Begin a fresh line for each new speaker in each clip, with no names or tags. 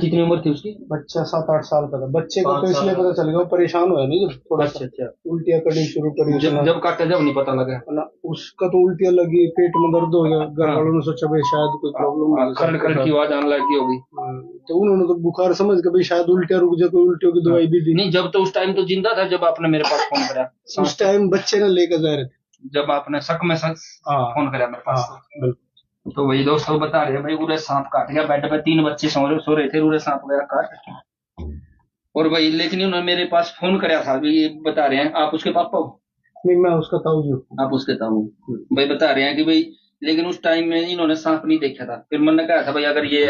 कितनी उम्र थी उसकी?
बच्चा 7-8 साल का था। बच्चे को
पाँच
तो
साल
इसलिए
का
पता
था।
चल गया, वो परेशान हुआ नहीं जब थोड़ा सा
अच्छा अच्छा।
उल्टियाँ करनी शुरू करी
जब
उसने।
जब काटा जब नहीं पता लगा।
है ना, उसका तो उल्टियाँ लगी, पेट में दर्द हो गया, घर वालों
हाँ
ने सोचा भाई शायद कोई प्रॉब्लम होगी
खरड़
सबके
खरड़ की
साथ।
आवाज आने लगी होगी।
तो उन्होंने तो बुखार समझ के भाई शायद उल्टियाँ रुक जाए, कोई उल्टियों की
हाँ
दवाई भी दी।
नहीं, जब तो उस टाइम तो जिंदा था जब आपने मेरे पास फोन करा।
उस टाइम बच्चे ने लेकर जा रहे थे।
जब आपने शक में शक
हाँ
फोन करा मेरे
हाँ
पास।
बिल्कुल।
तो वही दोस्तों बता रहे हैं भाई, उरे सांप काट गया, बेड पे 3 बच्चे सो रहे थे, उरे सांप गया काट। और भाई लेकिन उन्होंने मेरे पास फोन कराया था अभी, ये बता रहे हैं आप उसके पापा हो?
नहीं, मैं उसका ताऊ जी हूँ।
आप उसके ताऊ हो। भाई बता रहे हैं कि भाई लेकिन उस टाइम में इन्होंने सांप नहीं देखा था। फिर मैंने कहा था भाई अगर ये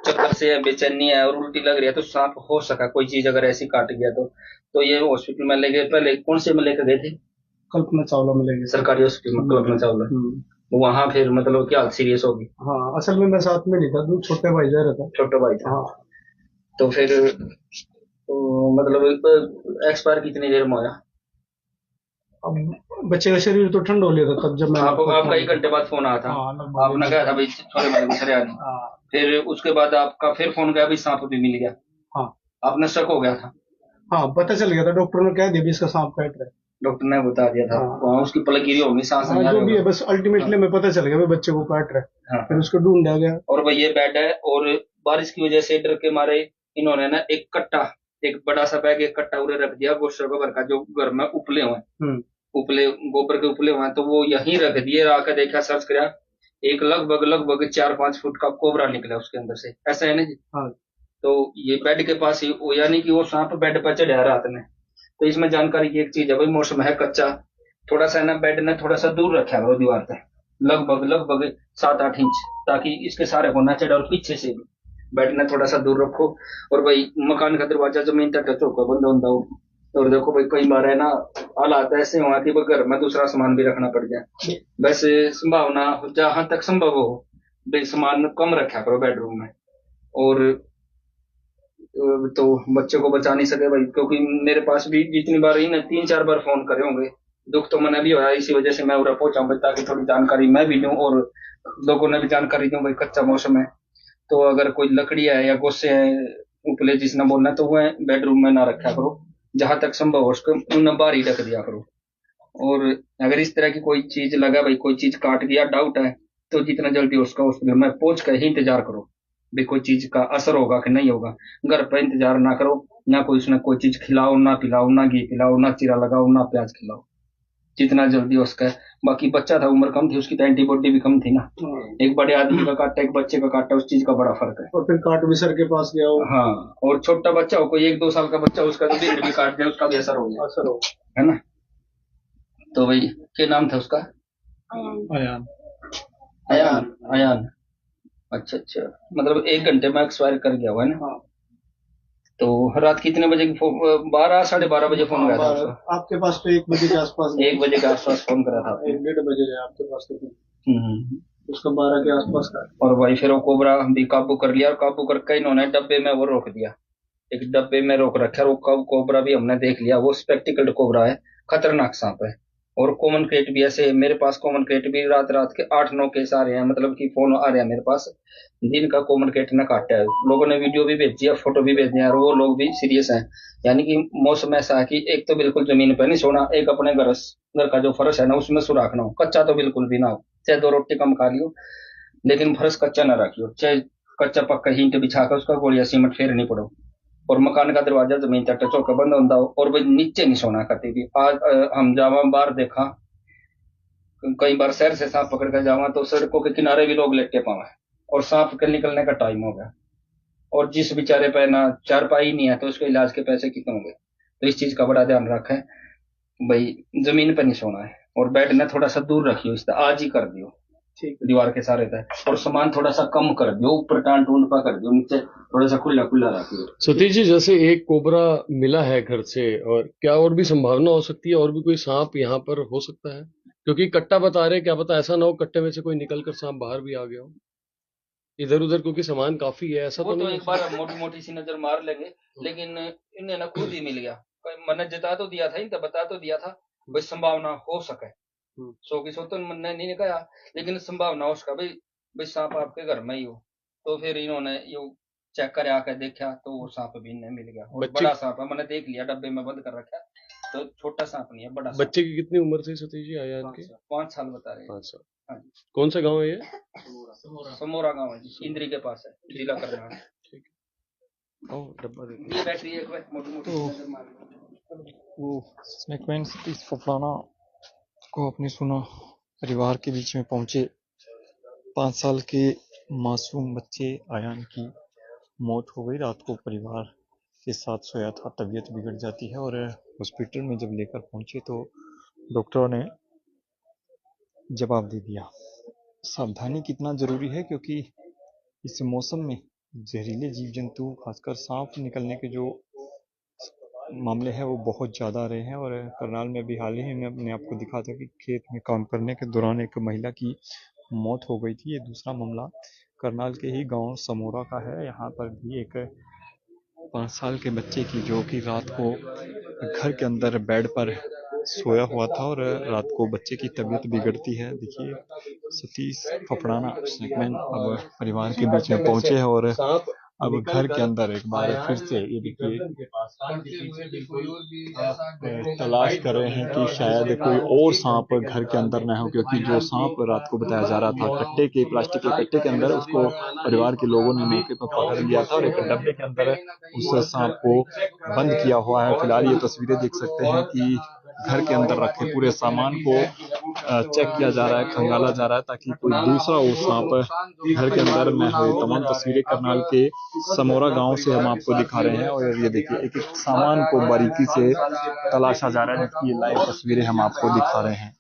चक्कर से है, बेचैनी है और उल्टी लग रही है तो सांप हो सका कोई चीज अगर ऐसी काट गया तो ये हॉस्पिटल में ले गए। पहले कौन से में लेकर गए थे?
कल्पना चावला मिलेगी।
सरकारी हॉस्पिटल में कल्पना चावला। वहां फिर मतलब क्या हालत सीरियस होगी?
हाँ, असल में मैं साथ में नहीं था, तो छोटे भाई जा रहा था।
छोटा भाई था।
हाँ।
तो फिर मतलब एक्सपायर कितनी देर में होया?
अब बच्चे का शरीर तो ठंड हो लिया था तब जब मैंने
आपका 1 घंटे बाद फोन आया था।
हाँ लगभग
आपने कहा था भाई छोले भाई गुजरे नहीं।
हाँ
फिर उसके बाद आपका फिर फोन गया भाई सांप भी मिल गया।
हाँ
आपने शक हो गया था?
हाँ, पता चल गया था, डॉक्टर ने कह दिया भी इसका सांप काट रहा है।
डॉक्टर ने बता दिया था।
हाँ
वहां उसकी पलक गिरी होगी, सांस
हाँ,
नहीं आ
जो
रही
भी है
होगा।
बस अल्टीमेटली हमें पता चल गया भाई बच्चे को काट रहा है।
हाँ
फिर
हाँ।
उसको ढूंढा गया।
और भाई ये बेड है, और बारिश की वजह से डर के मारे इन्होंने ना एक कट्टा, एक बड़ा सा बैग, एक कट्टा उड़े रख दिया गोश्त गोबर का, जो घर में उपले हुए हैं, उपले गोबर के उपले हुए हैं, तो वो यहीं रख दिए। आकर देखा, सर्च करा, एक लगभग लगभग 4-5 फुट का कोबरा निकला उसके अंदर से, ऐसा है ना जी।
हाँ
तो ये बेड के पास ही यानी कि वो सांप बेड पर चढ़ा रात में। तो इसमें जानकारी की एक चीज है भाई, मौसम है कच्चा, थोड़ा सा ना बेड ने थोड़ा सा दूर रखा करो दीवार से, लगभग लगभग 7-8 इंच, ताकि इसके सारे को ना चढ़े, और पीछे से भी बेड ने थोड़ा सा दूर रखो। और भाई मकान का दरवाजा जमीन तक टच होकर बंद होता हो। और देखो भाई कई बार है ना हालात ऐसे हुआ कि वो घर में दूसरा सामान भी रखना पड़ जाए। वैसे संभावना जहां तक संभव हो भाई सामान कम रखा करो बेडरूम में। और तो बच्चे को बचा नहीं सके भाई, क्योंकि मेरे पास भी जितनी बार ही ना 3-4 बार फोन करे होंगे। दुख तो मैंने भी होया, इसी वजह से मैं उरा पहुंचा हूं ताकि थोड़ी जानकारी मैं भी दूं और लोगों ने भी जानकारी दूं भाई, कच्चा मौसम है तो अगर कोई लकड़ी है या गोसे है उपले जिसने बोलना तो वह बेडरूम में ना रखा करो, जहां तक संभव हो उसको उन्हें बाहर ही रख दिया करो। और अगर इस तरह की कोई चीज लगा भाई, कोई चीज काट गया डाउट है, तो जितना जल्दी उसका हॉस्पिटल में पहुंच कर ही इंतजार करो भी कोई चीज का असर होगा कि नहीं होगा। घर पर इंतजार ना करो, ना कोई उसने कोई चीज खिलाओ, ना पिलाओ, ना घी पिलाओ, ना चीरा लगाओ, ना प्याज खिलाओ, जितना जल्दी हो सके। बाकी बच्चा था, उम्र कम थी उसकी, तो एंटीबॉडी भी कम थी ना। एक बड़े आदमी का काटा, एक बच्चे का काटा, उस चीज का बड़ा फर्क है।
और फिर काट भी सर के पास गया हो।
हाँ, और छोटा बच्चा हो, कोई 1-2 साल का बच्चा, उसका तो बिंद भी काट दिया, उसका भी असर हो गया,
असर हो।
है ना। तो भाई क्या नाम था उसका?
अयान।
अयान। अयान। अच्छा अच्छा, मतलब 1 घंटे में एक्सपायर कर गया हुआ है ना।
हाँ
तो रात कितने बजे की 12, 12:30 बजे फोन गया था
हाँ,
उसका?
आपके पास तो 1 बजे के आसपास गया।
1 बजे के आसपास फोन करा था आपने।
1-1:30 बजे गया आपके पास तो।
हम्म।
उसका 12 के आसपास का।
और भाई फिर वो कोबरा भी काबू कर लिया, और काबू करके इन्होंने डब्बे में वो रोक दिया, एक डब्बे में रोक रखा है। वो कोबरा भी हमने देख लिया, वो स्पेक्टिकल्ड कोबरा है, खतरनाक सांप है। और कॉमन क्रेट भी ऐसे, मेरे पास कॉमन क्रेट भी रात रात के 8-9 केस आ रहे हैं, मतलब कि फोन आ रहे हैं मेरे पास, दिन का कॉमन क्रेट ने काटा है। लोगों ने वीडियो भी भेजी है, फोटो भी भेजे हैं, और वो लोग भी सीरियस हैं। यानी कि मौसम ऐसा है कि एक तो बिल्कुल जमीन पर नहीं सोना, एक अपने घर का जो फर्श है ना उसमें सुराख ना हो, कच्चा तो बिल्कुल भी ना हो, चाहे 2 रोटी कम खा लियो, लेकिन फर्श कच्चा ना रखियो, चाहे कच्चा पक्का ईंट बिछा कर उसका गोलिया सीमेंट फेरनी पड़ो। और मकान का दरवाजा जमीन तक टच होकर बंद होता हो, और भाई नीचे नहीं सोना कभी भी। आज हम जावा बाहर देखा, कई बार शहर से सांप पकड़ कर जावा तो सड़कों के किनारे भी लोग लेटे पावे, और सांप के निकलने का टाइम हो गया, और जिस बेचारे पे ना चारपाई नहीं है तो उसके इलाज के पैसे कितने होंगे। तो इस चीज का बड़ा ध्यान रखें भाई, जमीन पे नहीं सोना है, और बेड ने थोड़ा सा दूर रखियो, इसका आज ही कर दियो
ठीक है।
दीवार के सारे तय, और सामान थोड़ा सा कम कर दियो, ऊपर टान टून पा कर दियो, नीचे थोड़ा सा खुला खुला रखियो।
सतीश जी, जैसे एक कोबरा मिला है घर से, और क्या और भी संभावना हो सकती है, और भी कोई सांप यहाँ पर हो सकता है? क्योंकि कट्टा बता रहे, क्या पता ऐसा ना हो कट्टे में से कोई निकल कर सांप बाहर भी आ गया हो इधर उधर, क्योंकि सामान काफी है, ऐसा
वो
तो
तो
नहीं
एक
है?
बार मोटी मोटी सी नजर मार लेंगे, लेकिन इन्हें ना खुद ही मिल गया। मैंने जता तो दिया था, इनका बता तो दिया था भाई संभावना हो सके, 100 की 100 तो मैंने नहीं कहा, लेकिन संभावना हो उसका भाई, भाई सांप आपके घर में ही हो। तो फिर इन्होंने ये चेक कर आके देखा तो वो सांप भी नहीं मिल गया। और
बच्चे
बड़ा सांप है, मैंने देख लिया डब्बे में बंद कर रखा, तो छोटा सांप नहीं है, बड़ा सांप।
बच्चे की कितनी उम्र थी सतीश जी आया इनके?
5 साल बता रहे हैं।
5 साल।
हाँ जी,
कौन सा गांव है ये?
समोरा गाँव है जी, इंद्री के पास है, जिला करनाल।
ठीक है। ओ डब्बा देखिए।
ये बैटरी एक बार मोटी मोटी
तो
नजर मार लो।
वो स्नेकमैन सतीश फफड़ाना को आपने सुना, परिवार के बीच में पहुंचे 5 साल के मासूम बच्चे आयान की मौत हो गई। रात को परिवार के साथ सोया था, तबीयत बिगड़ जाती है और हॉस्पिटल में जब लेकर पहुंचे तो डॉक्टरों ने जवाब दे दिया। सावधानी कितना जरूरी है, क्योंकि इस मौसम में जहरीले जीव जंतु खासकर सांप निकलने के जो मामले हैं वो बहुत ज़्यादा आ रहे हैं। और करनाल में भी हाल ही में अपने आपको दिखा था कि खेत में काम करने के दौरान एक महिला की मौत हो गई थी। ये दूसरा मामला करनाल के ही गांव समोरा का है। यहाँ पर भी एक 5 साल के बच्चे की, जो कि रात को घर के अंदर बेड पर सोया हुआ था और रात को बच्चे की तबीयत बिगड़ती है। देखिए सतीश फफड़ाना स्नेकमैन अब परिवार के बीच में पहुंचे हैं और अब घर के अंदर एक बार फिर से ये देखिए तलाश कर रहे हैं कि शायद कोई और सांप घर के अंदर न हो, क्योंकि जो सांप रात को बताया जा रहा था कट्टे के, प्लास्टिक के कट्टे के अंदर, उसको परिवार के लोगों ने मौके पर पकड़ लिया था और एक डब्बे के अंदर उस सांप को बंद किया हुआ है। फिलहाल ये तस्वीरें देख सकते हैं कि घर के अंदर रखे पूरे सामान को चेक किया जा रहा है, खंगाला जा रहा है, ताकि कोई दूसरा वो सांप घर के अंदर न हो। तमाम तस्वीरें करनाल के समोरा गांव से हम आपको दिखा रहे हैं और ये देखिए एक एक सामान को बारीकी से तलाशा जा रहा है, जिसकी लाइव तस्वीरें हम आपको दिखा रहे हैं।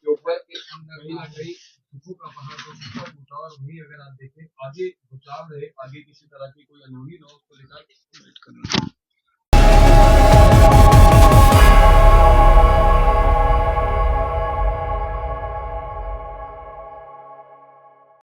और वही अगर आप देखें आगे बचाव रहे, आगे किसी तरह की कोई अनहोनी न हो उसको लेकर